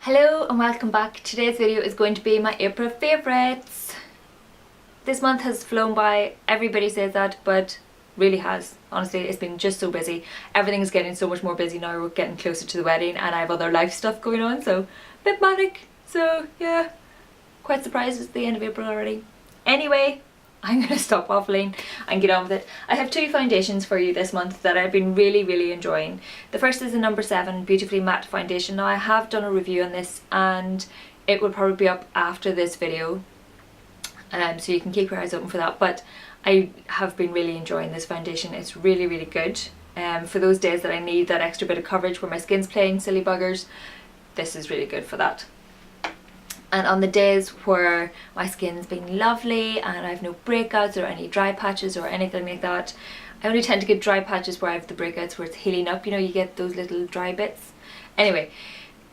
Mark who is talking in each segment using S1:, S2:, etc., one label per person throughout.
S1: Hello and welcome back. Today's video is going to be my April favourites. This month has flown by, everybody says that, but really has. Honestly, it's been just so busy. Everything is getting so much more busy now. We're getting closer to the wedding and I have other life stuff going on, so a bit manic. So yeah, quite surprised it's the end of April already. Anyway, I'm going to stop waffling and get on with it. I have two foundations for you this month that I've been really enjoying. The first is the number 7 Beautifully Matte foundation. Now I have done a review on this and it will probably be up after this video, so you can keep your eyes open for that, but I have been really enjoying this foundation. It's really good. For those days that I need that extra bit of coverage where my skin's playing silly buggers, this is really good for that. And on the days where my skin's been lovely and I have no breakouts or any dry patches or anything like that, I only tend to get dry patches where I have the breakouts where it's healing up, you know, you get those little dry bits. Anyway,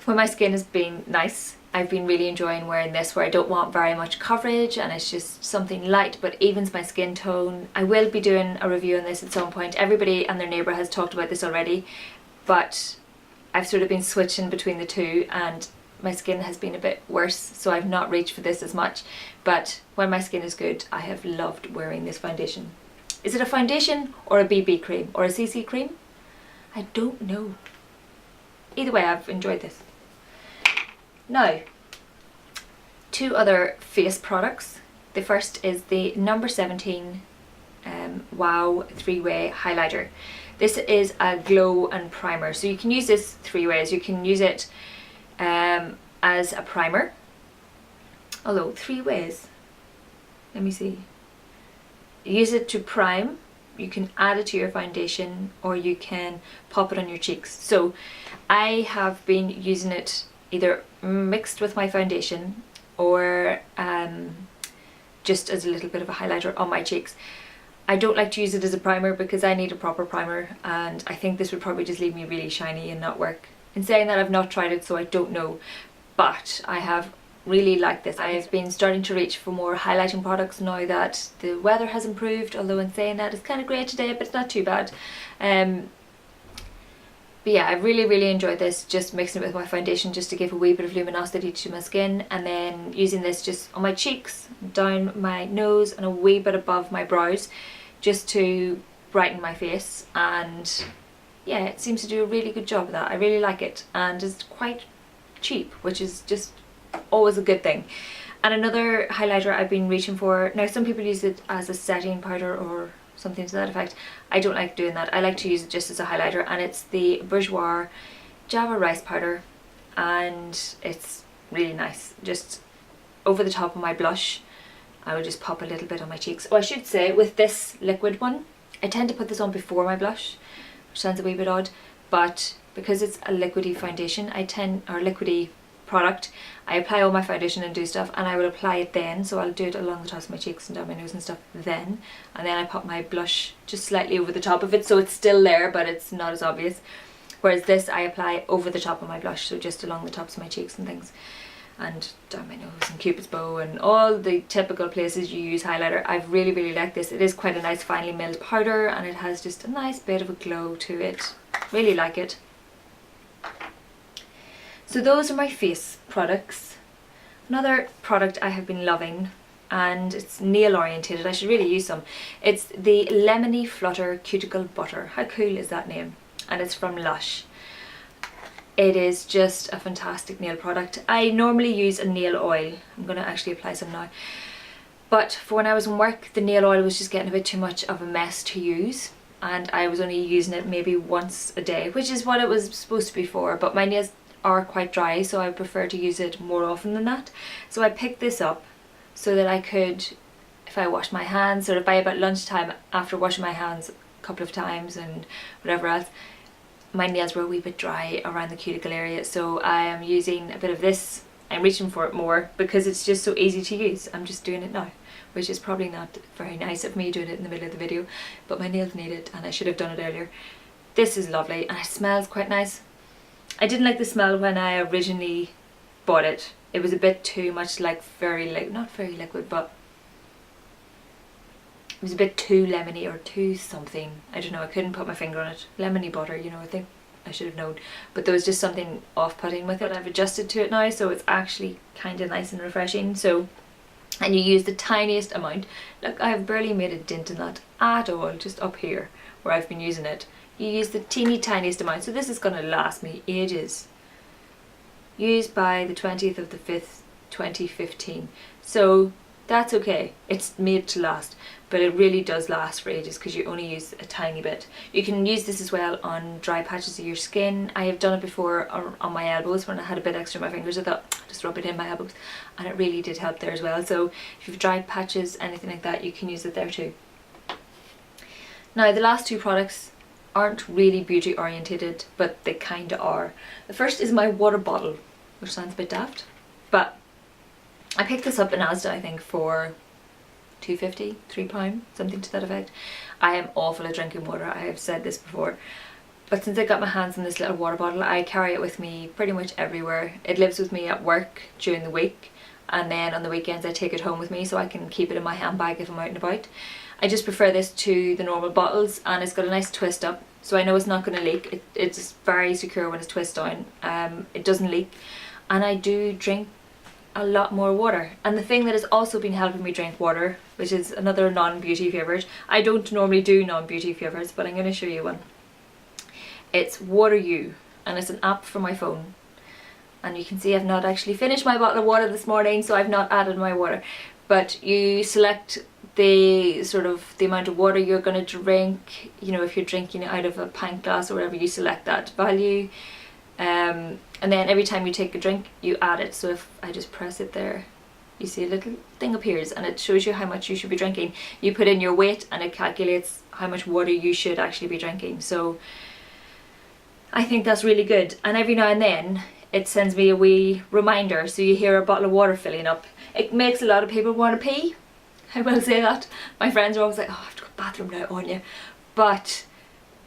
S1: when my skin has been nice, I've been really enjoying wearing this where I don't want very much coverage and it's just something light but evens my skin tone. I will be doing a review on this at some point. Everybody and their neighbour has talked about this already, but I've sort of been switching between the two and my skin has been a bit worse, so I've not reached for this as much, but when my skin is good I have loved wearing this foundation. Is it a foundation or a BB cream or a CC cream? I don't know. Either way, I've enjoyed this. Now, two other face products. The first is the number 17 Wow 3-Way Highlighter. This is a glow and primer, so you can use this 3 ways. You can use it as a primer, although 3 ways, let me see. Use it to prime, you can add it to your foundation, or you can pop it on your cheeks. So I have been using it either mixed with my foundation or just as a little bit of a highlighter on my cheeks. I don't like to use it as a primer because I need a proper primer and I think this would probably just leave me really shiny and not work. In saying that, I've not tried it, so I don't know, but I have really liked this. I've been starting to reach for more highlighting products now that the weather has improved, although in saying that it's kind of grey today, but it's not too bad. But yeah, I really enjoyed this, just mixing it with my foundation just to give a wee bit of luminosity to my skin, and then using this just on my cheeks, down my nose and a wee bit above my brows just to brighten my face. And yeah, it seems to do a really good job of that. I really like it, and it's quite cheap, which is just always a good thing. And another highlighter I've been reaching for, now some people use it as a setting powder or something to that effect. I don't like doing that. I like to use it just as a highlighter, and it's the Bourjois Java Rice Powder, and it's really nice. Just over the top of my blush, I will just pop a little bit on my cheeks. Oh, I should say, with this liquid one, I tend to put this on before my blush, which sounds a wee bit odd, but because it's a liquidy foundation, or liquidy product, I apply all my foundation and do stuff, and I will apply it then, so I'll do it along the tops of my cheeks and down my nose and stuff then, and then I pop my blush just slightly over the top of it, so it's still there but it's not as obvious. Whereas this I apply over the top of my blush, so just along the tops of my cheeks and things, and down my nose and Cupid's bow and all the typical places you use highlighter. I've really liked this. It is quite a nice finely milled powder and it has just a nice bit of a glow to it. Really like it. So those are my face products. Another product I have been loving, and it's nail orientated, I should really use some. It's the Lemony Flutter Cuticle Butter. How cool is that name? And it's from Lush. It is just a fantastic nail product. I normally use a nail oil. I'm going to actually apply some now. But for when I was in work, the nail oil was just getting a bit too much of a mess to use, and I was only using it maybe once a day, which is what it was supposed to be for, but my nails are quite dry, so I prefer to use it more often than that. So I picked this up so that I could, if I wash my hands, or if by about lunchtime after washing my hands a couple of times and whatever else, my nails were a wee bit dry around the cuticle area, so I am using a bit of this. I'm reaching for it more because it's just so easy to use. I'm just doing it now, which is probably not very nice of me doing it in the middle of the video, but my nails need it and I should have done it earlier. This is lovely and it smells quite nice. I didn't like the smell when I originally bought it. It was a bit too much like not very liquid, but it was a bit too lemony or too something. I don't know, I couldn't put my finger on it. Lemony butter, you know, I I should have known, but there was just something off-putting with it. I've adjusted to it now, so it's actually kind of nice and refreshing. So, and you use the tiniest amount. Look, I've barely made a dent in that at all, just up here where I've been using it. You use the teeny tiniest amount, so this is going to last me ages. Used by the 20th of the 5th, 2015. So that's okay, it's made to last, but it really does last for ages because you only use a tiny bit. You can use this as well on dry patches of your skin. I have done it before on my elbows when I had a bit extra on my fingers. I thought, just rub it in my elbows, and it really did help there as well. So if you've dry patches, anything like that, you can use it there too. Now the last two products aren't really beauty orientated, but they kind of are. The first is my water bottle, which sounds a bit daft, but I picked this up in Asda, I think, for £2.50, £3, something to that effect. I am awful at drinking water, I have said this before, but since I got my hands on this little water bottle, I carry it with me pretty much everywhere. It lives with me at work during the week, and then on the weekends I take it home with me so I can keep it in my handbag if I'm out and about. I just prefer this to the normal bottles, and it's got a nice twist up, so I know it's not going to leak. It's very secure when it's twisted down. It doesn't leak, and I do drink a lot more water. And the thing that has also been helping me drink water, which is another non-beauty favourite, I don't normally do non-beauty favourites, but I'm going to show you one. It's Water U, and it's an app for my phone, and you can see I've not actually finished my bottle of water this morning, so I've not added my water. But you select the sort of the amount of water you're going to drink. You know, if you're drinking out of a pint glass or whatever, you select that value, and then every time you take a drink you add it. So if I just press it there, you see a little thing appears and it shows you how much you should be drinking. You put in your weight and it calculates how much water you should actually be drinking. So I think that's really good, and every now and then it sends me a wee reminder, so you hear a bottle of water filling up. It makes a lot of people want to pee, I will say that. My friends are always like, oh, I have to go to the bathroom now, on you. But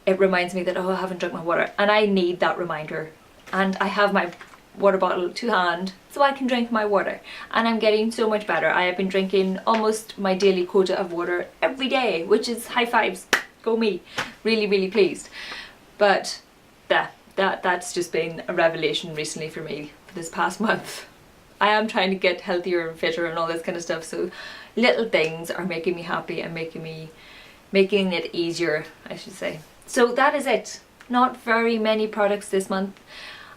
S1: it reminds me that, oh, I haven't drunk my water, and I need that reminder. And I have my water bottle to hand so I can drink my water, and I'm getting so much better. I have been drinking almost my daily quota of water every day, which is high fives, go me. Really, really pleased. But that's just been a revelation recently for me for this past month. I am trying to get healthier and fitter and all this kind of stuff, so little things are making me happy and making it easier, I should say. So that is it. Not very many products this month.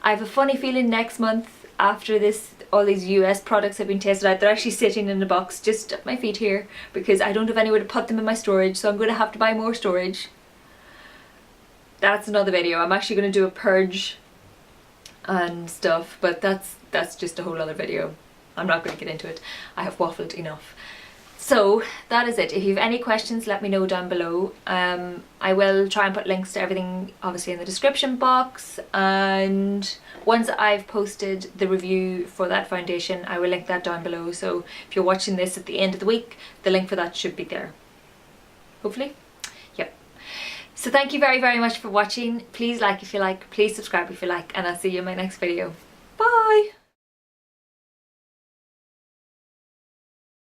S1: I have a funny feeling next month, after this, all these US products have been tested out, they're actually sitting in a box just at my feet here because I don't have anywhere to put them in my storage, so I'm going to have to buy more storage. That's another video. I'm actually going to do a purge and stuff, but that's just a whole other video. I'm not going to get into it. I have waffled enough. So that is it. If you have any questions, let me know down below. I will try and put links to everything obviously in the description box, and once I've posted the review for that foundation, I will link that down below. So if you're watching this at the end of the week, the link for that should be there. Hopefully. Yep. So thank you very, very much for watching. Please like if you like, please subscribe if you like, and I'll see you in my next video. Bye!